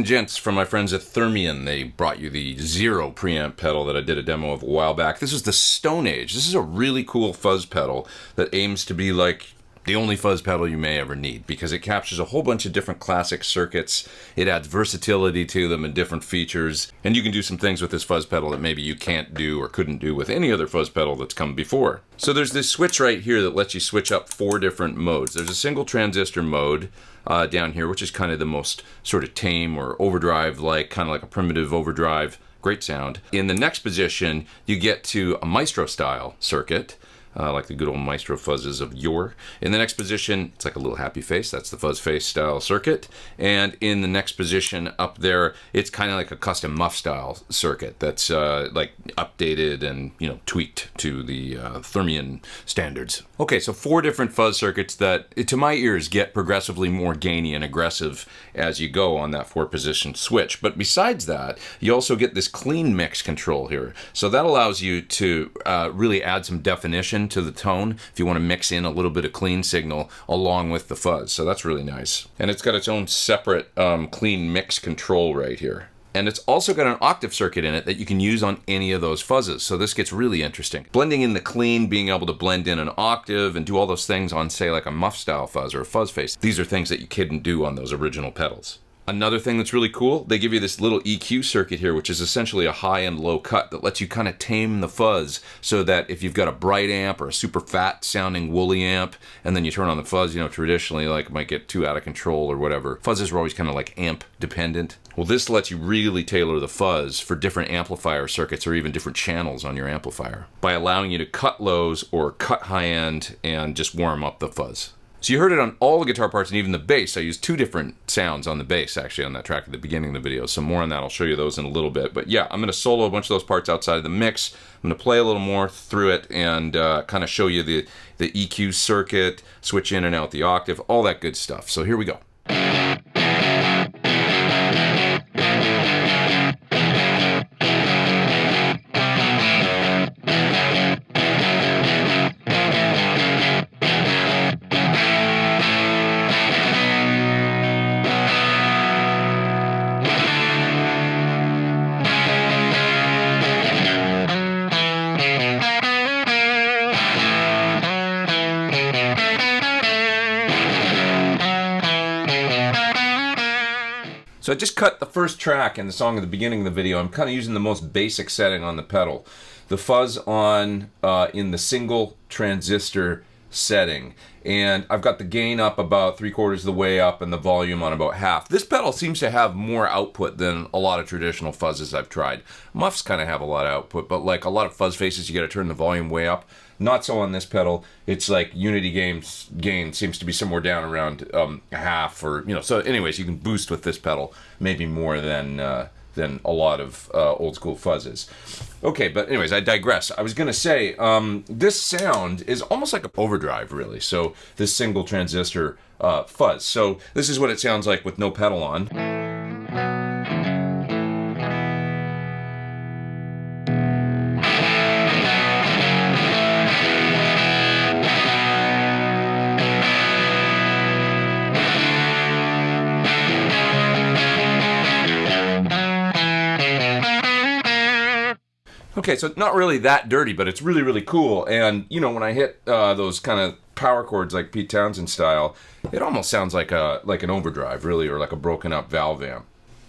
gents, from my friends at Thermion. They brought you the Zero preamp pedal that I did a demo of a while back. This is the Stone Age. This is a really cool fuzz pedal that aims to be like the only fuzz pedal you may ever need, because it captures a whole bunch of different classic circuits. It adds versatility to them and different features, and you can do some things with this fuzz pedal that maybe you can't do or couldn't do with any other fuzz pedal that's come before. So there's this switch right here that lets you switch up 4 different modes. There's a single transistor mode down here, which is kind of the most sort of tame or overdrive, like kind of like a primitive overdrive. Great sound. In the next position, you get to a maestro style circuit, like the good old maestro fuzzes of yore. In the next position, it's like a little happy face. That's the fuzz face style circuit. And in the next position up there, it's kind of like a custom muff style circuit that's like updated and, you know, tweaked to the Thermion standards. Okay, so 4 different fuzz circuits that, to my ears, get progressively more gainy and aggressive as you go on that 4-position switch. But besides that, you also get this clean mix control here. So that allows you to really add some definition to the tone if you want to mix in a little bit of clean signal along with the fuzz. So that's really nice. And it's got its own separate clean mix control right here. And it's also got an octave circuit in it that you can use on any of those fuzzes. So this gets really interesting. Blending in the clean, being able to blend in an octave and do all those things on, say, like a muff style fuzz or a fuzz face. These are things that you couldn't do on those original pedals. Another thing that's really cool, they give you this little EQ circuit here, which is essentially a high and low cut that lets you kind of tame the fuzz, so that if you've got a bright amp or a super fat sounding woolly amp, and then you turn on the fuzz, you know, traditionally like it might get too out of control or whatever. Fuzzes are always kind of like amp dependent. Well, this lets you really tailor the fuzz for different amplifier circuits or even different channels on your amplifier by allowing you to cut lows or cut high end and just warm up the fuzz. So you heard it on all the guitar parts and even the bass. I used 2 different sounds on the bass actually on that track at the beginning of the video. So more on that, I'll show you those in a little bit. But yeah, I'm going to solo a bunch of those parts outside of the mix. I'm going to play a little more through it and kind of show you the EQ circuit, switch in and out the octave, all that good stuff. So here we go. So I just cut the first track in the song at the beginning of the video. I'm kind of using the most basic setting on the pedal. The fuzz on in the single transistor setting. And I've got the gain up about 3/4 of the way up and the volume on about half. This pedal seems to have more output than a lot of traditional fuzzes I've tried. Muffs kind of have a lot of output, but like a lot of fuzz faces, you got to turn the volume way up. Not so on this pedal. It's like unity gain seems to be somewhere down around half, or, you know. So anyways, you can boost with this pedal maybe more than a lot of old school fuzzes. Okay, but anyways, I digress. I was gonna say this sound is almost like an overdrive, really. So this single transistor fuzz. So this is what it sounds like with no pedal on. Okay, so not really that dirty, but it's really, really cool. And, you know, when I hit those kind of power chords like Pete Townsend style, it almost sounds like an overdrive, really, or like a broken up valve amp.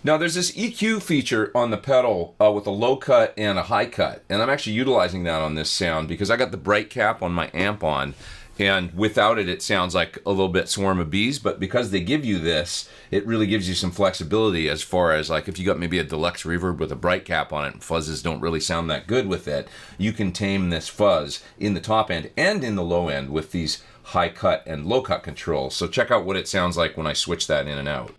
Now, there's this EQ feature on the pedal with a low cut and a high cut. And I'm actually utilizing that on this sound because I got the bright cap on my amp on. And without it, it sounds like a little bit swarm of bees. But because they give you this, it really gives you some flexibility as far as like if you got maybe a deluxe reverb with a bright cap on it and fuzzes don't really sound that good with it, you can tame this fuzz in the top end and in the low end with these high cut and low cut controls. So check out what it sounds like when I switch that in and out.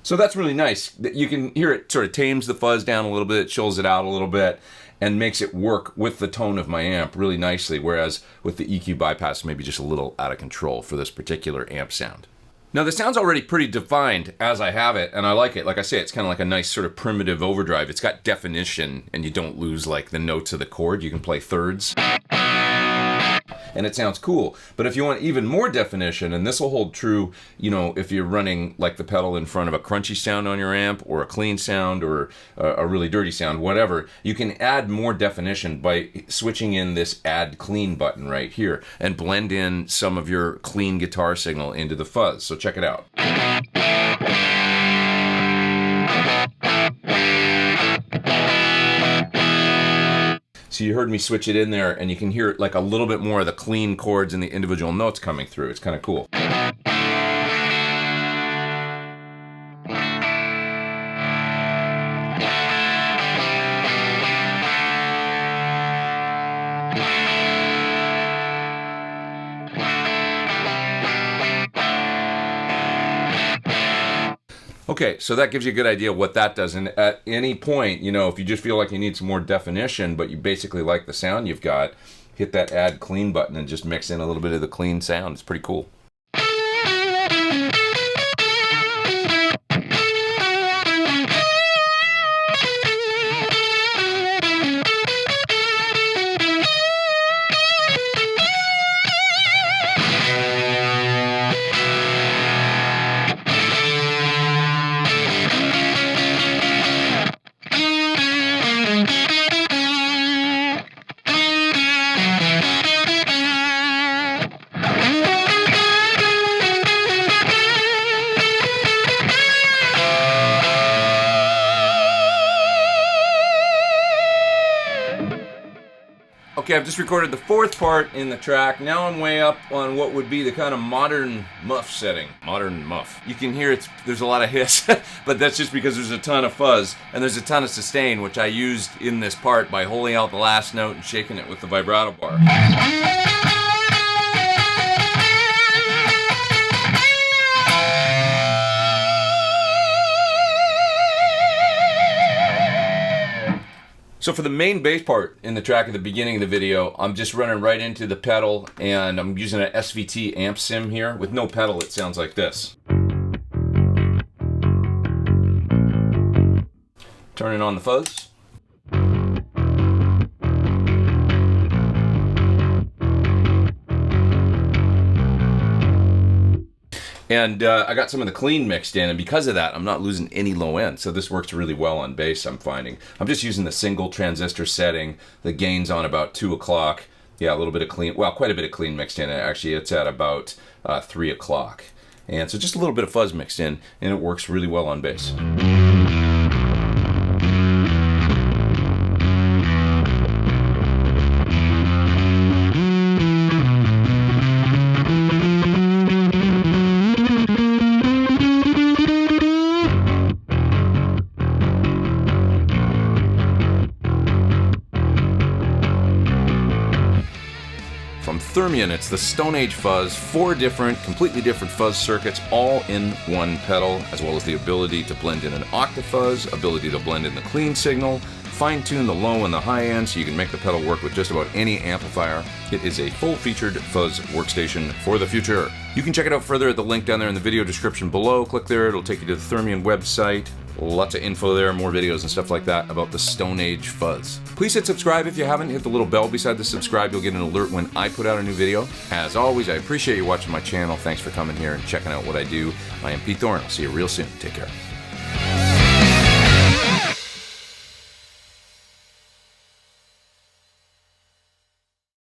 So that's really nice. You can hear it sort of tames the fuzz down a little bit, chills it out a little bit, and makes it work with the tone of my amp really nicely, whereas with the EQ bypass, maybe just a little out of control for this particular amp sound. Now the sound's already pretty defined as I have it, and I like it. Like I say, it's kind of like a nice sort of primitive overdrive. It's got definition, and you don't lose like the notes of the chord. You can play thirds. And it sounds cool. But if you want even more definition, and this will hold true, you know, if you're running like the pedal in front of a crunchy sound on your amp, or a clean sound, or a really dirty sound, whatever, you can add more definition by switching in this add clean button right here and blend in some of your clean guitar signal into the fuzz. So check it out. So you heard me switch it in there, and you can hear like a little bit more of the clean chords and the individual notes coming through. It's kind of cool. Okay, so that gives you a good idea of what that does. And at any point, you know, if you just feel like you need some more definition, but you basically like the sound you've got, hit that add clean button and just mix in a little bit of the clean sound. It's pretty cool. Okay, I've just recorded the fourth part in the track. Now I'm way up on what would be the kind of modern muff setting. Modern muff. You can hear there's a lot of hiss, but that's just because there's a ton of fuzz, and there's a ton of sustain, which I used in this part by holding out the last note and shaking it with the vibrato bar. So for the main bass part in the track at the beginning of the video, I'm just running right into the pedal, and I'm using an SVT amp sim here. With no pedal, it sounds like this. Turning on the fuzz. And I got some of the clean mixed in, and because of that, I'm not losing any low end. So this works really well on bass, I'm finding. I'm just using the single transistor setting. The gain's on about 2 o'clock. Yeah, a little bit of clean, well, quite a bit of clean mixed in. Actually, it's at about 3 o'clock. And so just a little bit of fuzz mixed in, and it works really well on bass. From Thermion, it's the Stone Age Fuzz, 4 different, completely different fuzz circuits, all in one pedal, as well as the ability to blend in an octave fuzz, ability to blend in the clean signal, fine-tune the low and the high end so you can make the pedal work with just about any amplifier. It is a full-featured fuzz workstation for the future. You can check it out further at the link down there in the video description below. Click there, it'll take you to the Thermion website. Lots of info there, more videos and stuff like that about the Stone Age Fuzz. Please hit subscribe if you haven't. Hit the little bell beside the subscribe. You'll get an alert when I put out a new video. As always, I appreciate you watching my channel. Thanks for coming here and checking out what I do. I am Pete Thorn. I'll see you real soon. Take care.